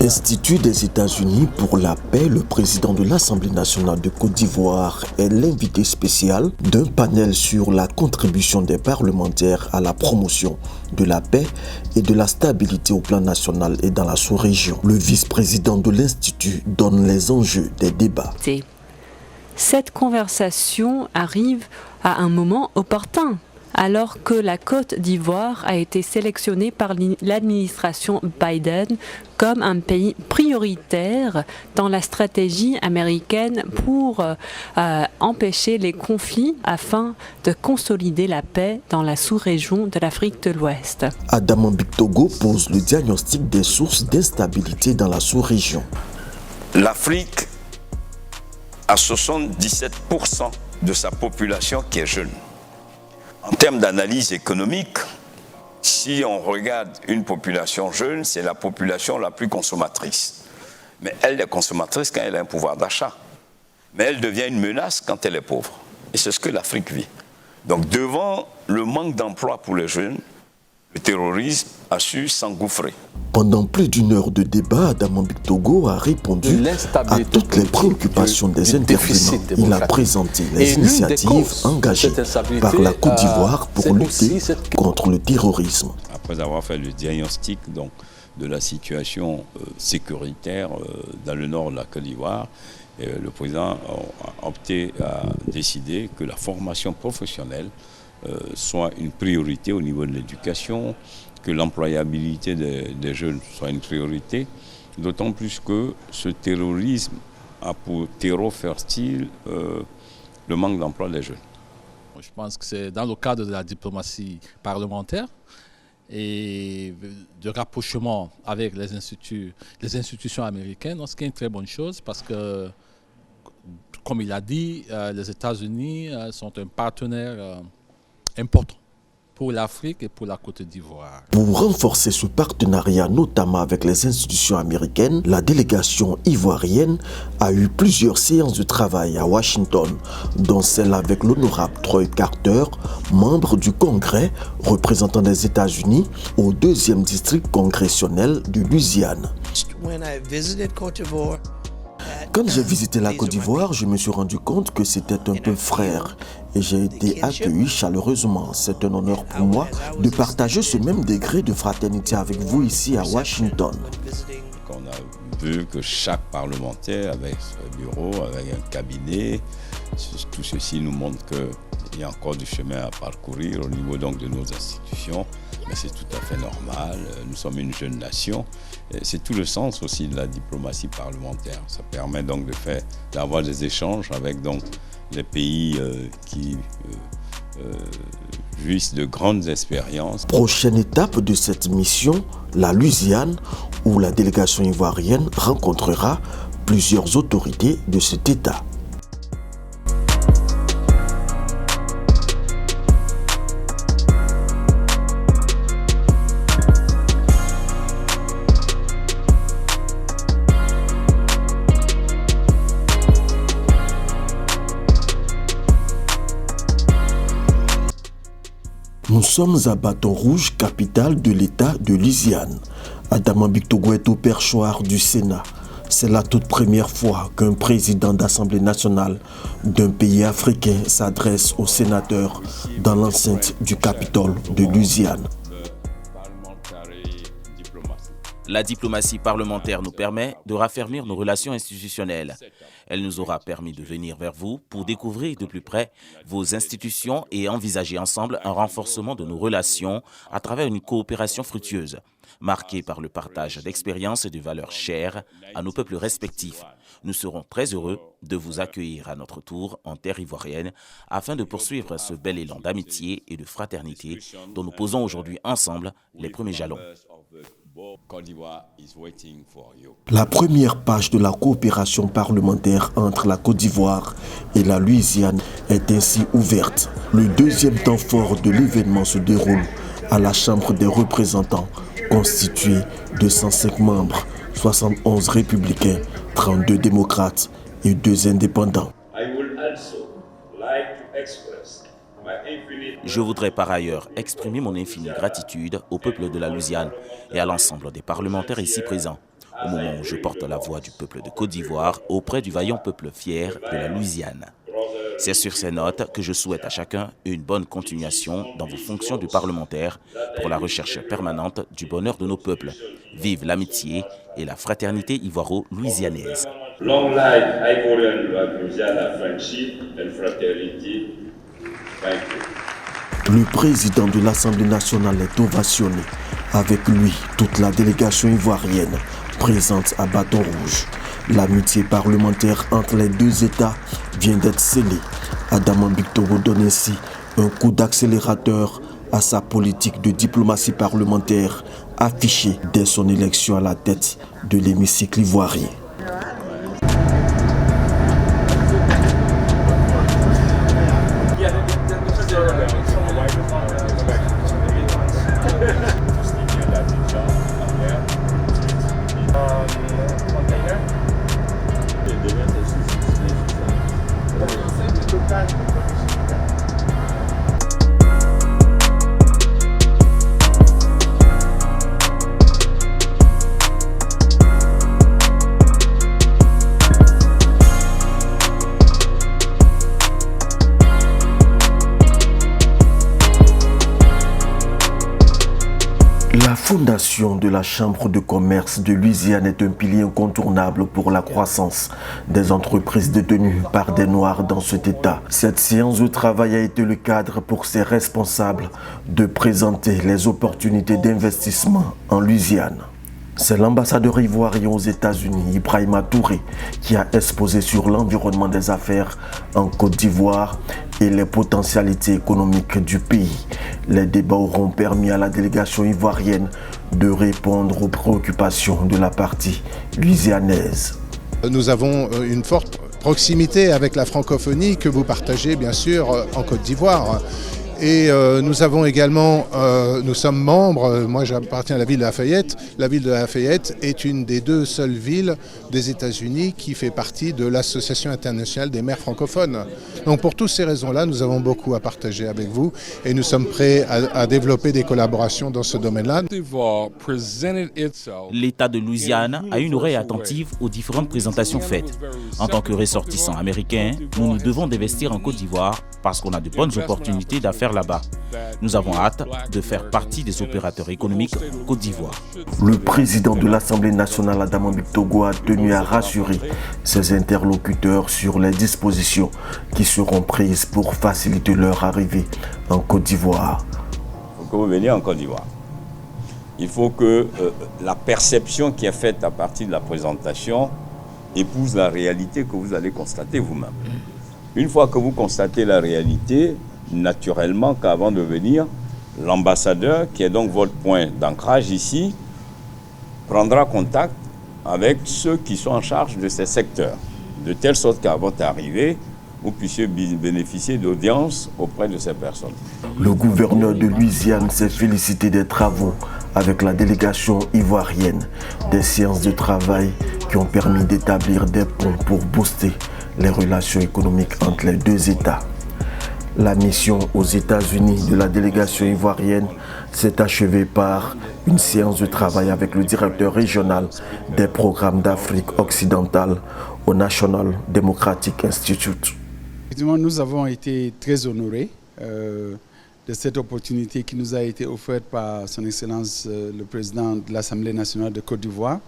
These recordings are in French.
Institut des États-Unis pour la paix, le président de l'Assemblée nationale de Côte d'Ivoire est l'invité spécial d'un panel sur la contribution des parlementaires à la promotion de la paix et de la stabilité au plan national et dans la sous-région. Le vice-président de l'Institut donne les enjeux des débats. Cette conversation arrive à un moment opportun, alors que la Côte d'Ivoire a été sélectionnée par l'administration Biden comme un pays prioritaire dans la stratégie américaine pour empêcher les conflits afin de consolider la paix dans la sous-région de l'Afrique de l'Ouest. Adama Bictogo pose le diagnostic des sources d'instabilité dans la sous-région. L'Afrique a 77% de sa population qui est jeune. En termes d'analyse économique, si on regarde une population jeune, c'est la population la plus consommatrice. Mais elle est consommatrice quand elle a un pouvoir d'achat. Mais elle devient une menace quand elle est pauvre. Et c'est ce que l'Afrique vit. Donc devant le manque d'emploi pour les jeunes, le terrorisme a su s'engouffrer. Pendant plus d'une heure de débat, Adama Bictogo a répondu à toutes les préoccupations des intervenants. Il a présenté les initiatives engagées par la Côte d'Ivoire pour lutter contre le terrorisme. Après avoir fait le diagnostic de la situation sécuritaire dans le nord de la Côte d'Ivoire, le président a décidé que la formation professionnelle soit une priorité au niveau de l'éducation, que l'employabilité des jeunes soit une priorité, d'autant plus que ce terrorisme a pour terreau fertile le manque d'emploi des jeunes. Je pense que c'est dans le cadre de la diplomatie parlementaire et de rapprochement avec les institutions américaines, ce qui est une très bonne chose parce que, comme il a dit, les États-Unis sont un partenaire important pour l'Afrique et pour la Côte d'Ivoire. Pour renforcer ce partenariat, notamment avec les institutions américaines, la délégation ivoirienne a eu plusieurs séances de travail à Washington, dont celle avec l'honorable Troy Carter, membre du Congrès représentant les États-Unis au 2e district congressionnel de Louisiane. Quand j'ai visité la Côte d'Ivoire, je me suis rendu compte que c'était un peu frère et j'ai été accueilli chaleureusement. C'est un honneur pour moi de partager ce même degré de fraternité avec vous ici à Washington. On a vu que chaque parlementaire avait un bureau, avec un cabinet. Tout ceci nous montre qu'il y a encore du chemin à parcourir au niveau donc de nos institutions. Mais c'est tout à fait normal. Nous sommes une jeune nation. C'est tout le sens aussi de la diplomatie parlementaire. Ça permet donc d'avoir des échanges avec donc les pays qui jouissent de grandes expériences. Prochaine étape de cette mission, la Louisiane, où la délégation ivoirienne rencontrera plusieurs autorités de cet État. Nous sommes à Baton Rouge, capitale de l'État de Louisiane. Adama Bictogo est au perchoir du Sénat. C'est la toute première fois qu'un président d'Assemblée nationale d'un pays africain s'adresse aux sénateurs dans l'enceinte du Capitole de Louisiane. La diplomatie parlementaire nous permet de raffermir nos relations institutionnelles. Elle nous aura permis de venir vers vous pour découvrir de plus près vos institutions et envisager ensemble un renforcement de nos relations à travers une coopération fructueuse, marquée par le partage d'expériences et de valeurs chères à nos peuples respectifs. Nous serons très heureux de vous accueillir à notre tour en terre ivoirienne afin de poursuivre ce bel élan d'amitié et de fraternité dont nous posons aujourd'hui ensemble les premiers jalons. La première page de la coopération parlementaire entre la Côte d'Ivoire et la Louisiane est ainsi ouverte. Le deuxième temps fort de l'événement se déroule à la Chambre des représentants, constituée de 105 membres, 71 républicains, 32 démocrates et 2 indépendants. Je voudrais par ailleurs exprimer mon infinie gratitude au peuple de la Louisiane et à l'ensemble des parlementaires ici présents. au moment où je porte la voix du peuple de Côte d'Ivoire auprès du vaillant peuple fier de la Louisiane. C'est sur ces notes que je souhaite à chacun une bonne continuation dans vos fonctions de parlementaire pour la recherche permanente du bonheur de nos peuples. Vive l'amitié et la fraternité ivoiro-louisianaise. Long life Ivorian Louisiana friendship and fraternity. Thank you. Le président de l'Assemblée nationale est ovationné. Avec lui, toute la délégation ivoirienne présente à Bâton Rouge. L'amitié parlementaire entre les deux États vient d'être scellée. Adama Bictogo donne ainsi un coup d'accélérateur à sa politique de diplomatie parlementaire affichée dès son élection à la tête de l'hémicycle ivoirien. La fondation de la Chambre de commerce de Louisiane est un pilier incontournable pour la croissance des entreprises détenues par des Noirs dans cet État. Cette séance de travail a été le cadre pour ses responsables de présenter les opportunités d'investissement en Louisiane. C'est l'ambassadeur ivoirien aux États-Unis, Ibrahima Touré, qui a exposé sur l'environnement des affaires en Côte d'Ivoire et les potentialités économiques du pays. Les débats auront permis à la délégation ivoirienne de répondre aux préoccupations de la partie louisianaise. Nous avons une forte proximité avec la francophonie que vous partagez bien sûr en Côte d'Ivoire. Et nous avons également, nous sommes membres, moi j'appartiens à la ville de Lafayette. La ville de Lafayette est une des deux seules villes des États-Unis qui fait partie de l'Association internationale des maires francophones. Donc pour toutes ces raisons-là, nous avons beaucoup à partager avec vous et nous sommes prêts à développer des collaborations dans ce domaine-là. L'État de Louisiane a une oreille attentive aux différentes présentations faites. En tant que ressortissants américains, nous devons d'investir en Côte d'Ivoire parce qu'on a de bonnes opportunités d'affaires là-bas. Nous avons hâte de faire partie des opérateurs économiques en Côte d'Ivoire. Le président de l'Assemblée nationale, Adama Bictogo, a tenu à rassurer ses interlocuteurs sur les dispositions qui seront prises pour faciliter leur arrivée en Côte d'Ivoire. Il faut que vous veniez en Côte d'Ivoire. Il faut que la perception qui est faite à partir de la présentation épouse la réalité que vous allez constater vous-même. Une fois que vous constatez la réalité, naturellement qu'avant de venir, l'ambassadeur, qui est donc votre point d'ancrage ici, prendra contact avec ceux qui sont en charge de ces secteurs, de telle sorte qu'avant d'arriver, vous puissiez bénéficier d'audience auprès de ces personnes. Le gouverneur de Louisiane s'est félicité des travaux avec la délégation ivoirienne, des séances de travail qui ont permis d'établir des ponts pour booster les relations économiques entre les deux États. La mission aux États-Unis de la délégation ivoirienne s'est achevée par une séance de travail avec le directeur régional des programmes d'Afrique occidentale au National Democratic Institute. Nous avons été très honorés de cette opportunité qui nous a été offerte par son Excellence le président de l'Assemblée nationale de Côte d'Ivoire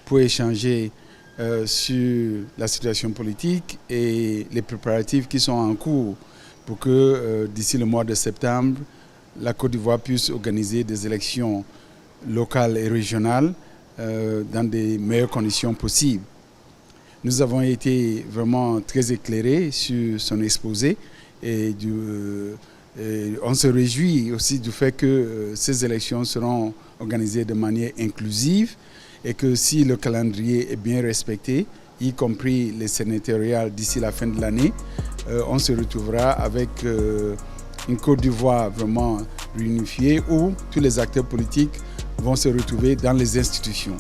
pour échanger sur la situation politique et les préparatifs qui sont en cours pour que d'ici le mois de septembre, la Côte d'Ivoire puisse organiser des élections locales et régionales dans des meilleures conditions possibles. Nous avons été vraiment très éclairés sur son exposé et on se réjouit aussi du fait que ces élections seront organisées de manière inclusive et que si le calendrier est bien respecté, y compris les sénatoriales d'ici la fin de l'année, on se retrouvera avec une Côte d'Ivoire vraiment réunifiée où tous les acteurs politiques vont se retrouver dans les institutions.